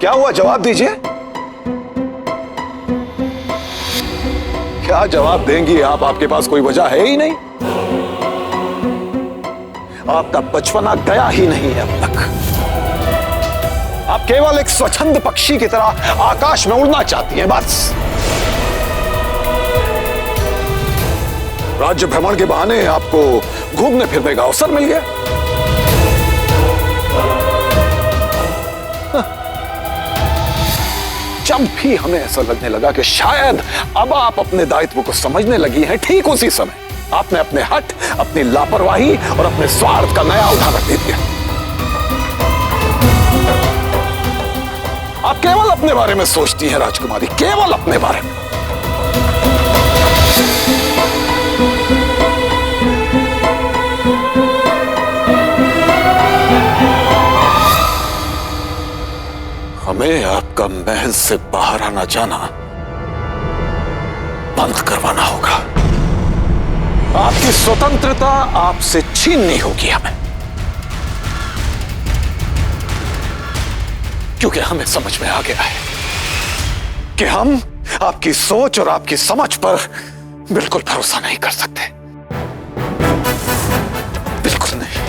क्या हुआ, जवाब दीजिए। क्या जवाब देंगी आप? आपके पास कोई वजह है ही नहीं। आपका बचपना गया ही नहीं है अब तक। आप केवल एक स्वच्छंद पक्षी की तरह आकाश में उड़ना चाहती हैं बस। राज्य भ्रमण के बहाने आपको घूमने फिरने का अवसर मिल गया। जब भी हमें ऐसा लगने लगा कि शायद अब आप अपने दायित्व को समझने लगी हैं, ठीक उसी समय आपने अपने हठ, अपनी लापरवाही और अपने स्वार्थ का नया उदाहरण दे दिया। आप केवल अपने बारे में सोचती हैं राजकुमारी, केवल अपने बारे में। हमें आपका महल से बाहर आना जाना बंद करवाना होगा। आपकी स्वतंत्रता आपसे छीननी होगी हमें, क्योंकि हमें समझ में आ गया है कि हम आपकी सोच और आपकी समझ पर बिल्कुल भरोसा नहीं कर सकते। बिल्कुल नहीं।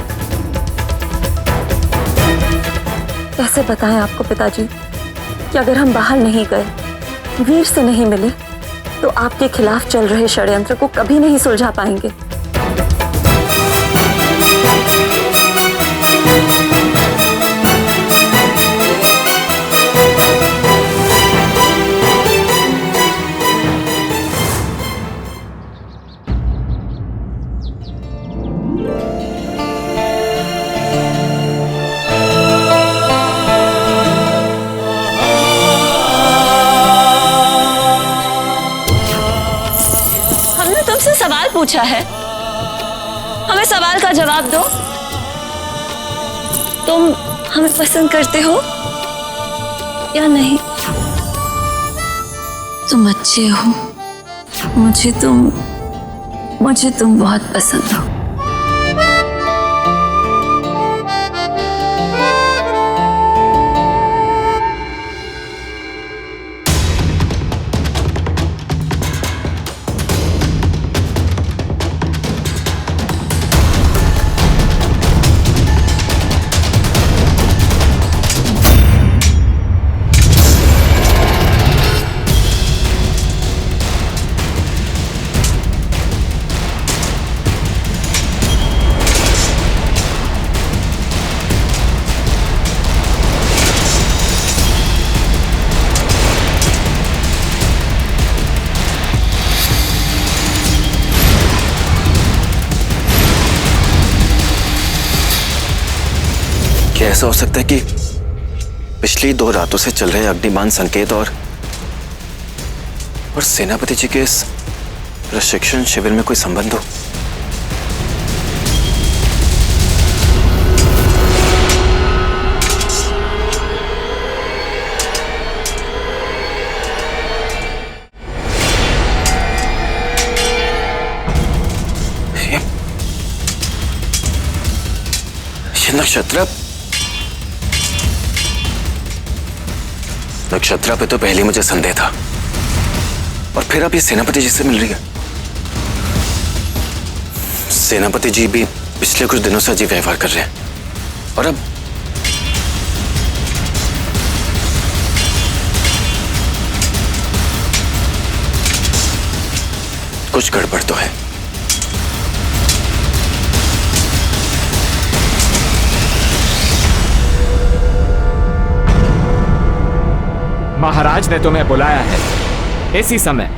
कैसे बताएं आपको पिताजी कि अगर हम बाहर नहीं गए, वीर से नहीं मिले, तो आपके खिलाफ चल रहे षड्यंत्र को कभी नहीं सुलझा पाएंगे। सवाल पूछा है, हमें सवाल का जवाब दो। तुम हमें पसंद करते हो या नहीं? तुम अच्छे हो, मुझे तुम बहुत पसंद हो। क्या ऐसा हो सकता है कि पिछली 2 रातों से चल रहे अग्निबाण संकेत और सेनापति जी के इस प्रशिक्षण शिविर में कोई संबंध हो? ये नक्षत्रा पे तो पहले मुझे संदेह था, और फिर अब ये सेनापति जी से मिल रही है। सेनापति जी भी पिछले कुछ दिनों से अजीब व्यवहार कर रहे हैं, और अब कुछ गड़बड़ तो है। महाराज ने तुम्हें बुलाया है इसी समय।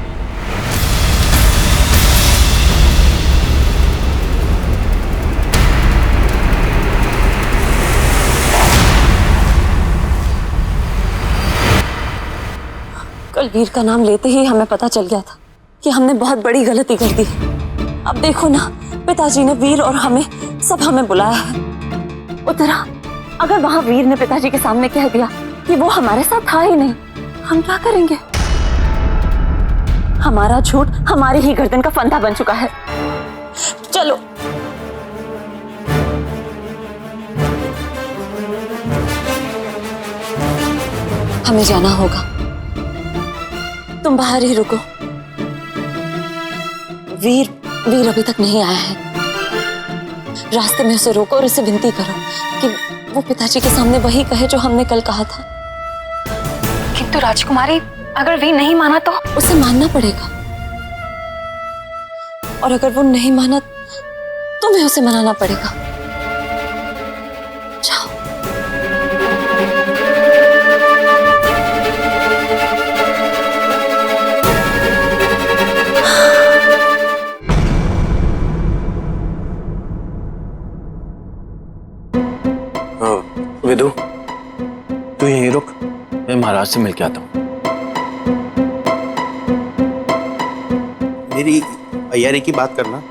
कल वीर का नाम लेते ही हमें पता चल गया था कि हमने बहुत बड़ी गलती कर दी। अब देखो ना, पिताजी ने वीर और हमें बुलाया है। उतरा, अगर वहां वीर ने पिताजी के सामने कह दिया कि वो हमारे साथ था ही नहीं, हम क्या करेंगे? हमारा झूठ हमारी ही गर्दन का फंदा बन चुका है। चलो। हमें जाना होगा। तुम बाहर ही रुको। वीर अभी तक नहीं आया है। रास्ते में उसे रोको और उसे विनती करो कि वो पिताजी के सामने वही कहे जो हमने कल कहा था। किंतु राजकुमारी, अगर वीर नहीं माना तो? उसे मानना पड़ेगा, और अगर वो नहीं माना तुम्हें उसे मनाना पड़ेगा। जाओ। विदु, तू यहीं रुक, मैं महाराज से मिल के आता हूँ। मेरी अय्यारी की बात करना।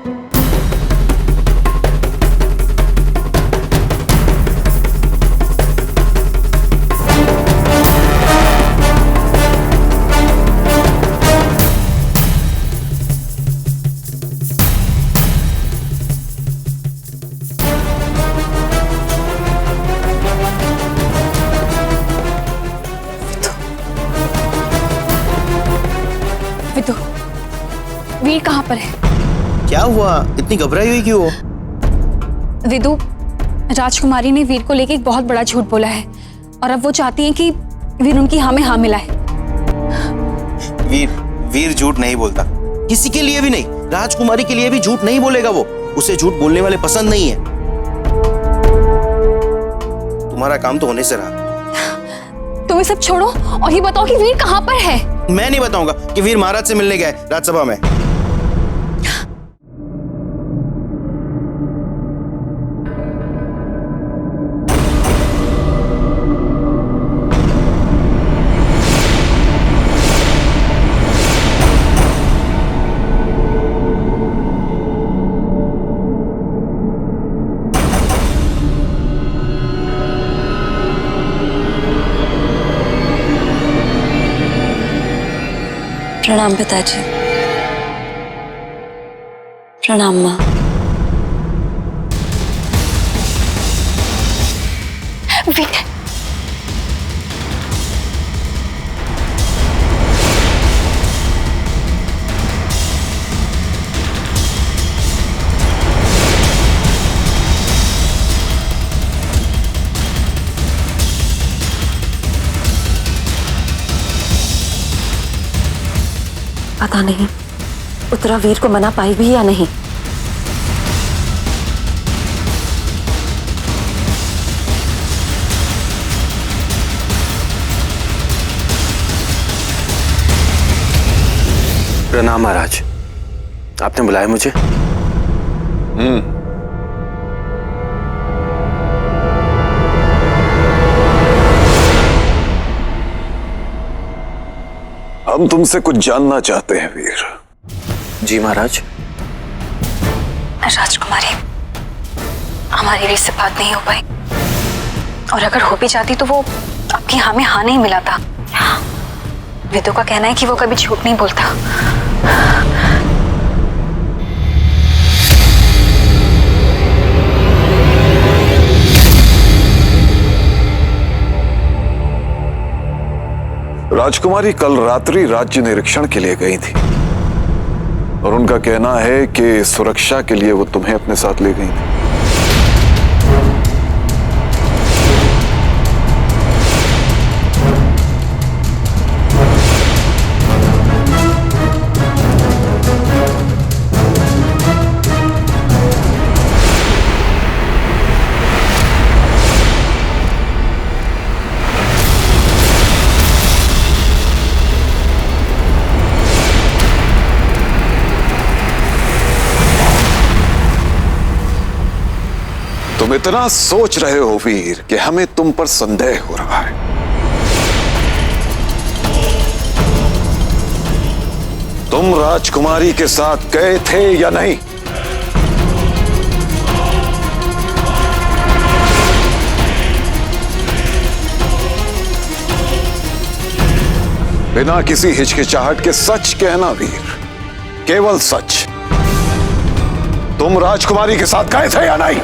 विदु, वीर कहाँ पर है? क्या हुआ, इतनी घबराई हुई क्यों हो? विदु, राजकुमारी ने वीर को लेके एक बहुत बड़ा झूठ बोला है और अब वो चाहती हैं कि वीर उनकी हाँ में हाँ मिलाए। वीर झूठ नहीं बोलता, किसी के लिए भी नहीं। राजकुमारी के लिए भी झूठ नहीं बोलेगा वो। उसे झूठ बोलने वाले पसंद नहीं है। तुम्हारा काम तो होने से रहा। तुम ये सब छोड़ो और ये बताओ कि वीर कहाँ पर है? मैं नहीं बताऊंगा कि वीर महाराज से मिलने गए राजसभा में। प्रणाम पिताजी। प्रणाम माँ। वीर, पता नहीं उत्तरा वीर को मना पाई भी या नहीं। प्रणाम महाराज, आपने बुलाया मुझे? हम तुमसे कुछ जानना चाहते हैं वीर। जी महाराज। राजकुमारी, हमारी रीत से बात नहीं हो पाई, और अगर हो भी जाती तो वो आपकी हाँ में हाँ नहीं मिलाता। विदु का कहना है कि वो कभी झूठ नहीं बोलता। राजकुमारी कल रात्रि राज्य निरीक्षण के लिए गई थी और उनका कहना है कि सुरक्षा के लिए वो तुम्हें अपने साथ ले गई थी। तुम इतना सोच रहे हो वीर कि हमें तुम पर संदेह हो रहा है। तुम राजकुमारी के साथ गए थे या नहीं? बिना किसी हिचकिचाहट के सच कहना वीर, केवल सच। तुम राजकुमारी के साथ गए थे या नहीं?